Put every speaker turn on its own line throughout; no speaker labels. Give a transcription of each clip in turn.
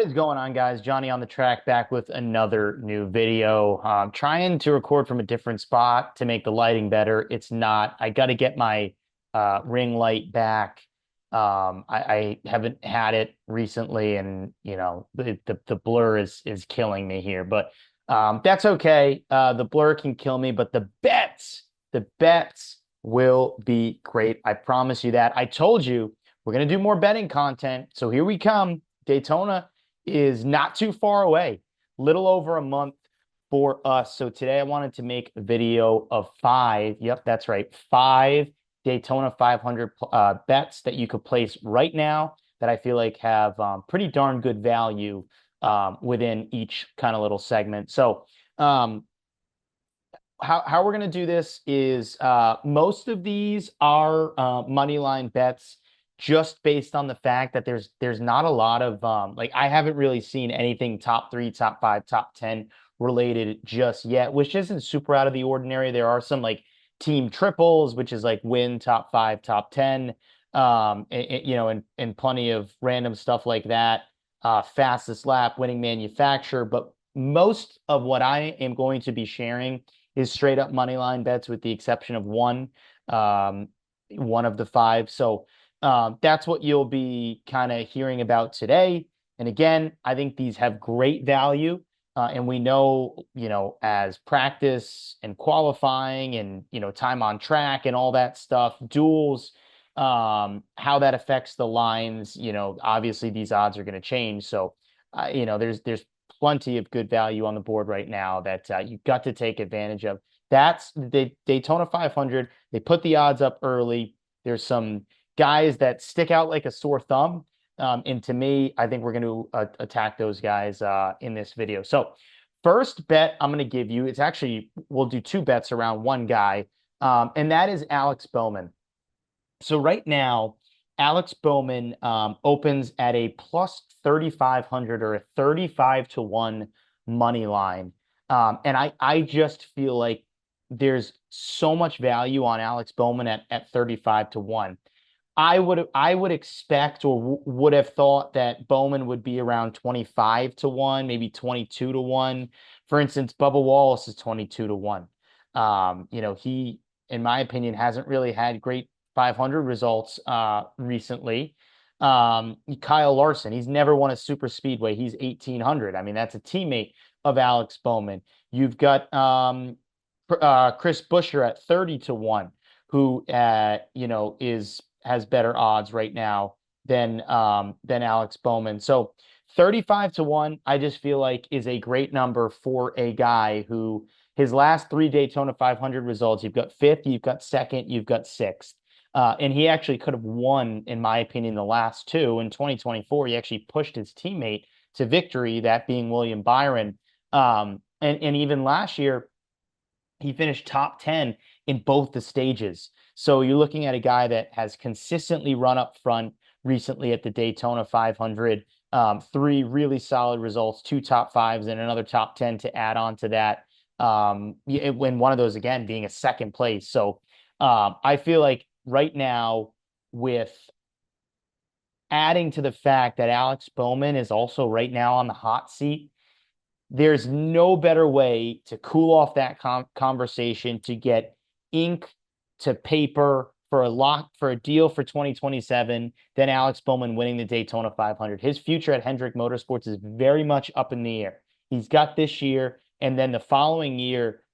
What is going on, guys? Johnny on the track back with another new video. Trying to record from a different spot to make the lighting better. It's not. I got to get my ring light back. I haven't had it recently, and the blur is killing me here. But that's okay. The blur can kill me, but the bets will be great. I promise you that. I told you we're gonna do more betting content, so here we come. Daytona is not too far away, little over a month for us. So today I wanted to make a video of five. Yep, that's right. Five Daytona 500 bets that you could place right now that I feel like have pretty darn good value within each kind of little segment. So how we're going to do this is most of these are money line bets just based on the fact that there's not a lot of like I haven't really seen anything top three, top five, top 10 related just yet, which isn't super out of the ordinary. There are some like team triples, which is like win top five, top 10, and plenty of random stuff like that. Fastest lap, winning manufacturer, but most of what I am going to be sharing is straight up money line bets with the exception of um, one of the five. So that's what you'll be kind of hearing about today. And again, I think these have great value. And we know, as practice and qualifying and, time on track and all that stuff, duels, how that affects the lines, obviously these odds are going to change. So, there's plenty of good value on the board right now that you've got to take advantage of. That's the Daytona 500. They put the odds up early. There's some guys that stick out like a sore thumb. And to me, I think we're going to attack those guys in this video. So first bet I'm going to give you, it's actually, we'll do two bets around one guy, and that is Alex Bowman. So right now, Alex Bowman opens at a plus 3,500 or a 35 to 1 money line. And I just feel like there's so much value on Alex Bowman at 35 to 1. I would expect or would have thought that Bowman would be around 25 to 1, maybe 22 to 1. For instance, Bubba Wallace is 22 to 1. He, in my opinion, hasn't really had great 500 results recently. Kyle Larson, he's never won a super speedway. He's 1,800. I mean, that's a teammate of Alex Bowman. You've got Chris Buescher at 30 to 1, who has better odds right now than Alex Bowman. So 35 to 1, I just feel like is a great number for a guy who his last three Daytona 500 results, you've got fifth, you've got second, you've got sixth. And he actually could have won, in my opinion, the last two. In 2024, he actually pushed his teammate to victory, that being William Byron. And even last year, he finished top 10 in both the stages. So you're looking at a guy that has consistently run up front recently at the Daytona 500. Three really solid results, two top fives, and another top 10 to add on to that. When one of those, again, being a second place. So I feel like right now, with adding to the fact that Alex Bowman is also right now on the hot seat, there's no better way to cool off that conversation to get ink to paper for a deal for 2027 than Alex Bowman winning the Daytona 500. His future at Hendrick Motorsports is very much up in the air. He's got this year, and then the following year,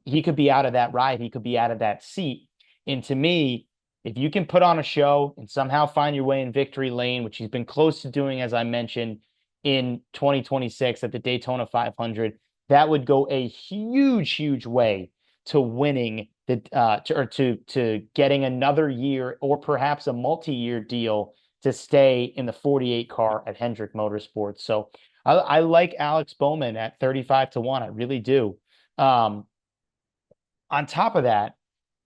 he could be out of that ride. He could be out of that seat. And to me, if you can put on a show and somehow find your way in victory lane, which he's been close to doing, as I mentioned, in 2026 at the Daytona 500, that would go a huge, huge way to winning to getting another year or perhaps a multi-year deal to stay in the 48 car at Hendrick Motorsports. So I like Alex Bowman at 35 to 1. I really do. On top of that,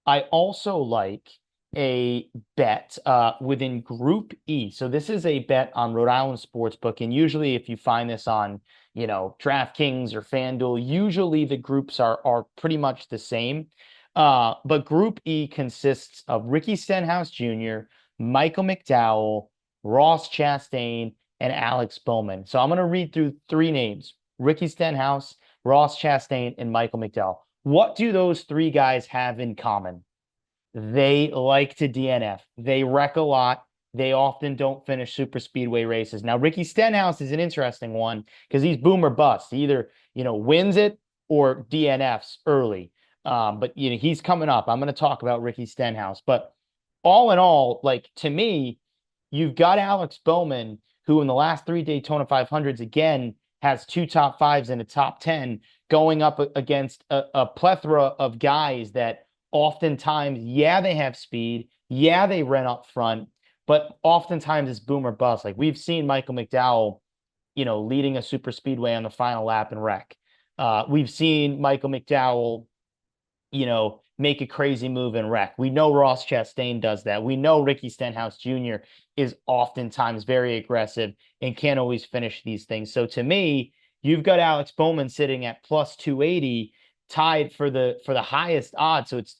I also like a bet within Group E. So this is a bet on Rhode Island Sportsbook. And usually if you find this on, DraftKings or FanDuel, usually the groups are pretty much the same. But Group E consists of Ricky Stenhouse Jr., Michael McDowell, Ross Chastain, and Alex Bowman. So I'm going to read through three names: Ricky Stenhouse, Ross Chastain, and Michael McDowell. What do those three guys have in common? They like to DNF. They wreck a lot. They often don't finish super speedway races. Now, Ricky Stenhouse is an interesting one because he's boom or bust. He either, wins it or DNFs early. But he's coming up. I'm going to talk about Ricky Stenhouse. But all in all, like to me, you've got Alex Bowman, who in the last three Daytona 500s again has two top fives and a top 10, going up against a plethora of guys that oftentimes, yeah, they have speed. Yeah, they run up front, but oftentimes it's boom or bust. Like we've seen Michael McDowell, leading a super speedway on the final lap and wreck. We've seen Michael McDowell, make a crazy move and wreck. We know Ross Chastain does that. We know Ricky Stenhouse Jr. is oftentimes very aggressive and can't always finish these things. So to me, you've got Alex Bowman sitting at plus 280, tied for the highest odds. So it's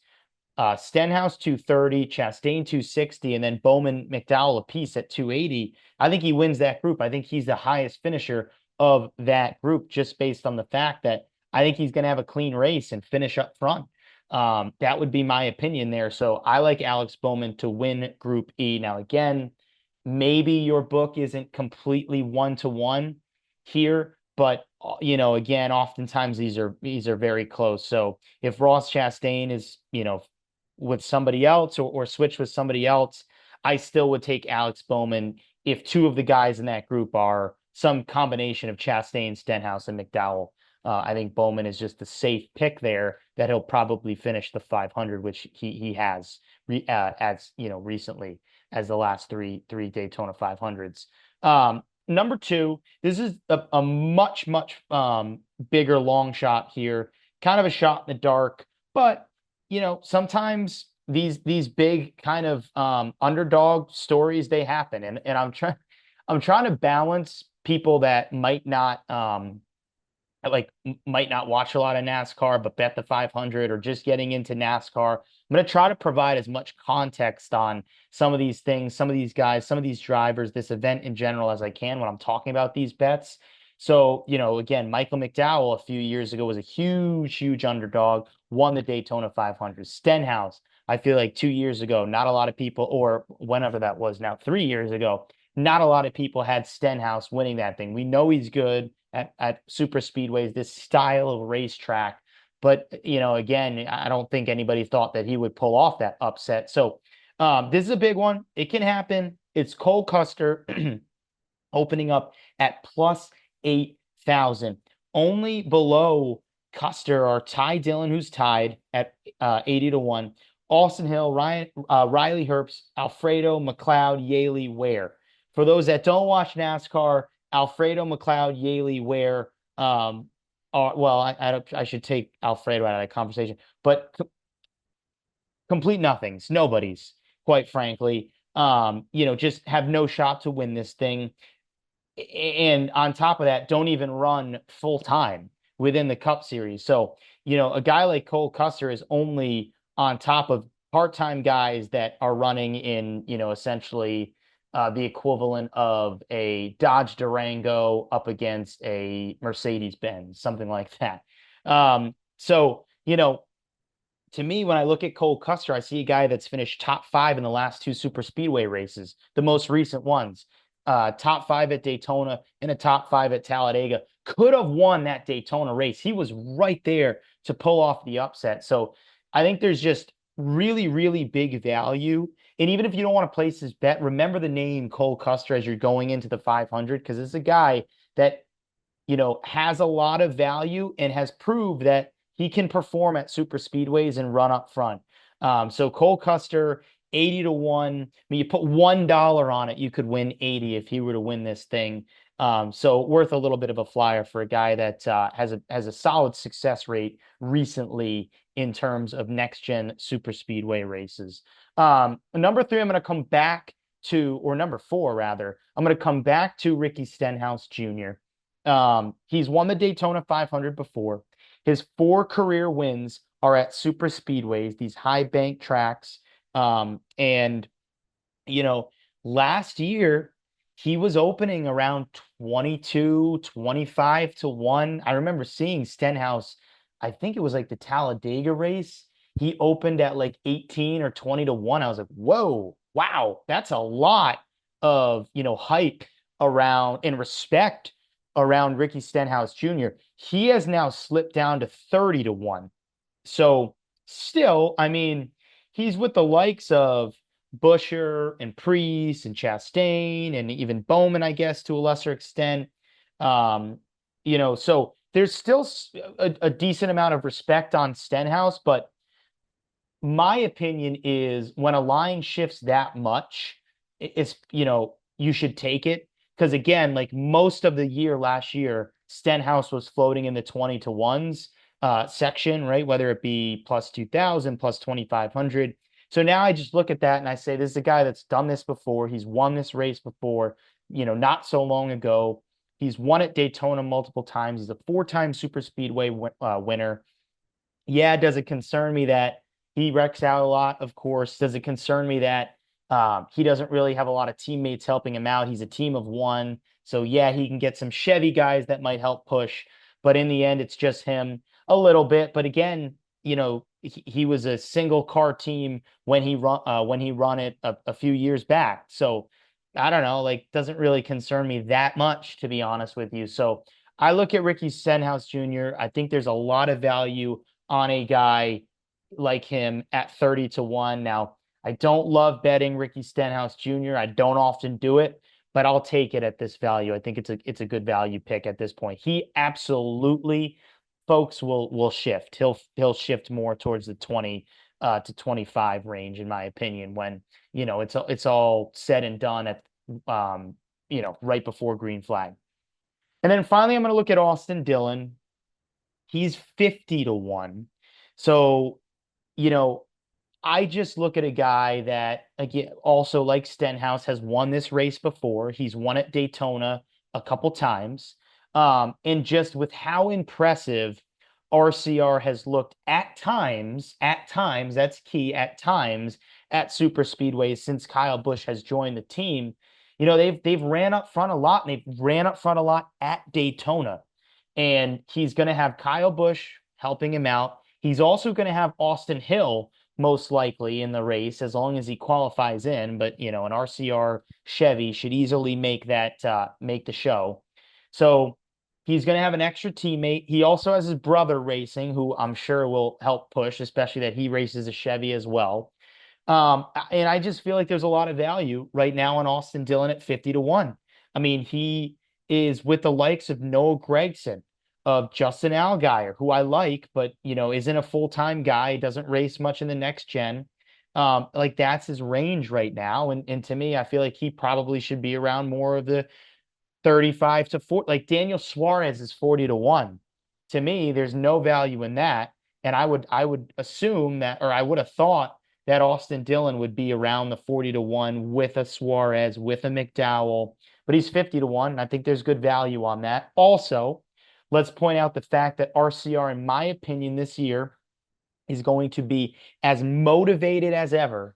Stenhouse 230, Chastain 260, and then Bowman McDowell a piece at 280. I think he wins that group. I think he's the highest finisher of that group just based on the fact that I think he's going to have a clean race and finish up front. That would be my opinion there. So I like Alex Bowman to win Group E. Now, again, maybe your book isn't completely 1-to-1 here, but again, oftentimes these are very close. So if Ross Chastain is, with somebody else or switch with somebody else, I still would take Alex Bowman if two of the guys in that group are some combination of Chastain, Stenhouse, and McDowell. I think Bowman is just a safe pick there that he'll probably finish the 500, which he has as recently as the last three Daytona 500s. Number two, this is a much bigger long shot here, kind of a shot in the dark, but sometimes these big kind of underdog stories, they happen, and I'm trying to balance people that might not watch a lot of NASCAR, but bet the 500 or just getting into NASCAR. I'm going to try to provide as much context on some of these things, some of these guys, some of these drivers, this event in general as I can when I'm talking about these bets. So, again, Michael McDowell a few years ago was a huge underdog, won the Daytona 500. Stenhouse, I feel like 2 years ago, not a lot of people, or whenever that was now, 3 years ago, not a lot of people had Stenhouse winning that thing. We know he's good at super speedways, this style of racetrack. But, again, I don't think anybody thought that he would pull off that upset. So this is a big one. It can happen. It's Cole Custer opening up at plus 8,000. Only below Custer are Ty Dillon, who's tied at 80-1, Austin Hill, Riley Herbst, Alfredo McLeod, Yaley Ware. For those that don't watch NASCAR, Alfredo McLeod, Yaley Ware, well, I should take Alfredo out of that conversation, but complete nothings, nobodies, quite frankly. Just have no shot to win this thing. And on top of that, don't even run full time within the Cup Series. So, a guy like Cole Custer is only on top of part-time guys that are running in, essentially the equivalent of a Dodge Durango up against a Mercedes-Benz, something like that. So, to me, when I look at Cole Custer, I see a guy that's finished top five in the last two super speedway races, the most recent ones. Top five at Daytona and a top five at Talladega. Could have won that Daytona race. He was right there to pull off the upset. So I think there's just really big value. And even if you don't want to place his bet, remember the name Cole Custer as you're going into the 500, because it's a guy that, has a lot of value and has proved that he can perform at super speedways and run up front. So Cole Custer, 80-1. I mean, you put $1 on it, you could win 80 if he were to win this thing. So worth a little bit of a flyer for a guy that has a solid success rate recently in terms of next gen super speedway races. Number three, I'm going to come back to, or number four rather, I'm going to come back to Ricky Stenhouse Jr. He's won the Daytona 500 before. His 4 career wins are at super speedways, these high bank tracks. And last year he was opening around 22, 25 to 1. I remember seeing Stenhouse, I think it was like the Talladega race. He opened at like 18 or 20 to 1. I was like, whoa, wow, that's a lot of, hype around and respect around Ricky Stenhouse Jr. He has now slipped down to 30 to 1. So still, I mean, he's with the likes of Busher and Priest and Chastain and even Bowman, I guess, to a lesser extent. Um, so there's still a decent amount of respect on Stenhouse, but my opinion is when a line shifts that much, it's, you should take it. Because again, like most of the year last year, Stenhouse was floating in the 20 to ones section, right? Whether it be plus 2000, plus 2500. So now I just look at that and I say, this is a guy that's done this before. He's won this race before, not so long ago. He's won at Daytona multiple times. He's a four-time super speedway winner. Yeah, does it concern me that he wrecks out a lot? Of course. Does it concern me that he doesn't really have a lot of teammates helping him out? He's a team of one. So, yeah, he can get some Chevy guys that might help push. But in the end, it's just him a little bit. But again, he was a single car team when he run it a few years back. So I don't know, like doesn't really concern me that much, to be honest with you. So I look at Ricky Stenhouse Jr. I think there's a lot of value on a guy like him at 30 to 1. Now, I don't love betting Ricky Stenhouse Jr. I don't often do it, but I'll take it at this value. I think it's a good value pick at this point. He absolutely, folks, will shift. He'll shift more towards the 20 to 25 range, in my opinion, when it's all said and done at right before green flag. And then finally, I'm going to look at Austin Dillon. He's 50 to 1. So, you know, I just look at a guy that, again, also like Stenhouse, has won this race before. He's won at Daytona a couple times. And just with how impressive RCR has looked at times, that's key, at times at super speedways since Kyle Busch has joined the team. They've ran up front a lot, and they've ran up front a lot at Daytona. And he's going to have Kyle Busch helping him out. He's also going to have Austin Hill most likely in the race as long as he qualifies in. But an RCR Chevy should easily make the show. So he's going to have an extra teammate. He also has his brother racing, who I'm sure will help push, especially that he races a Chevy as well. And I just feel like there's a lot of value right now on Austin Dillon at 50 to 1. I mean, he is with the likes of Noah Gragson, of Justin Allgaier, who I like, but isn't a full-time guy, doesn't race much in the next gen. Like that's his range right now. And to me, I feel like he probably should be around more of the 35 to 40. Like Daniel Suarez is 40 to 1. To me, there's no value in that. And I would assume that, or I would have thought that Austin Dillon would be around the 40 to 1 with a Suarez, with a McDowell, but he's 50 to 1. And I think there's good value on that. Also, let's point out the fact that RCR, in my opinion, this year is going to be as motivated as ever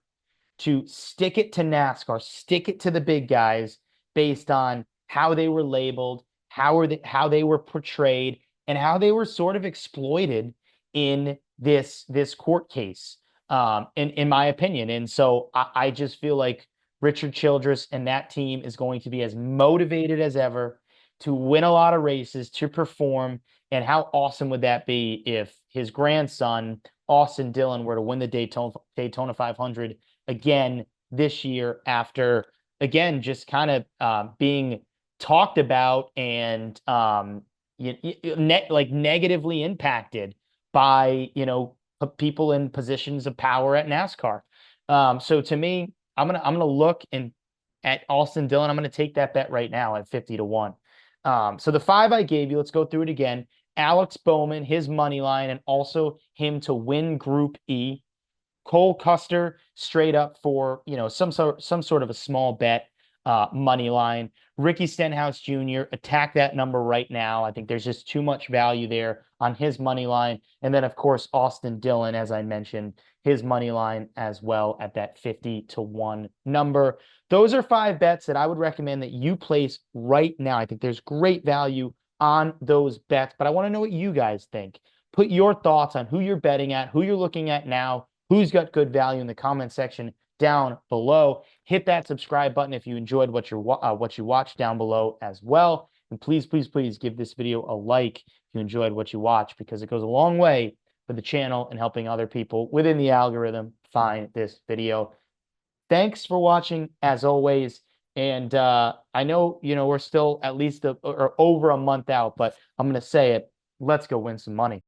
to stick it to NASCAR, stick it to the big guys based on how they were labeled, how they were portrayed, and how they were sort of exploited in this court case, in my opinion. And so I just feel like Richard Childress and that team is going to be as motivated as ever to win a lot of races, to perform. And how awesome would that be if his grandson, Austin Dillon, were to win the Daytona 500 again this year after, again, just kind of being talked about and like negatively impacted by, people in positions of power at NASCAR. So to me, I'm gonna look at Austin Dillon. I'm gonna take that bet right now at 50 to 1. So the five I gave you, let's go through it again. Alex Bowman, his money line, and also him to win Group E. Cole Custer straight up for some sort of a small bet. money line. Ricky Stenhouse Jr., attack that number right now. I think there's just too much value there on his money line. And then, of course, Austin Dillon, as I mentioned, his money line as well at that 50-1 number. Those are 5 bets that I would recommend that you place right now. I think there's great value on those bets, but I want to know what you guys think. Put your thoughts on who you're betting at, who you're looking at now, who's got good value in the comment section down below. Hit that subscribe button if you enjoyed what you watched down below as well. And please, please, please give this video a like if you enjoyed what you watched, because it goes a long way for the channel and helping other people within the algorithm find this video. Thanks for watching as always. And I know, we're still at least or over a month out, but I'm going to say it. Let's go win some money.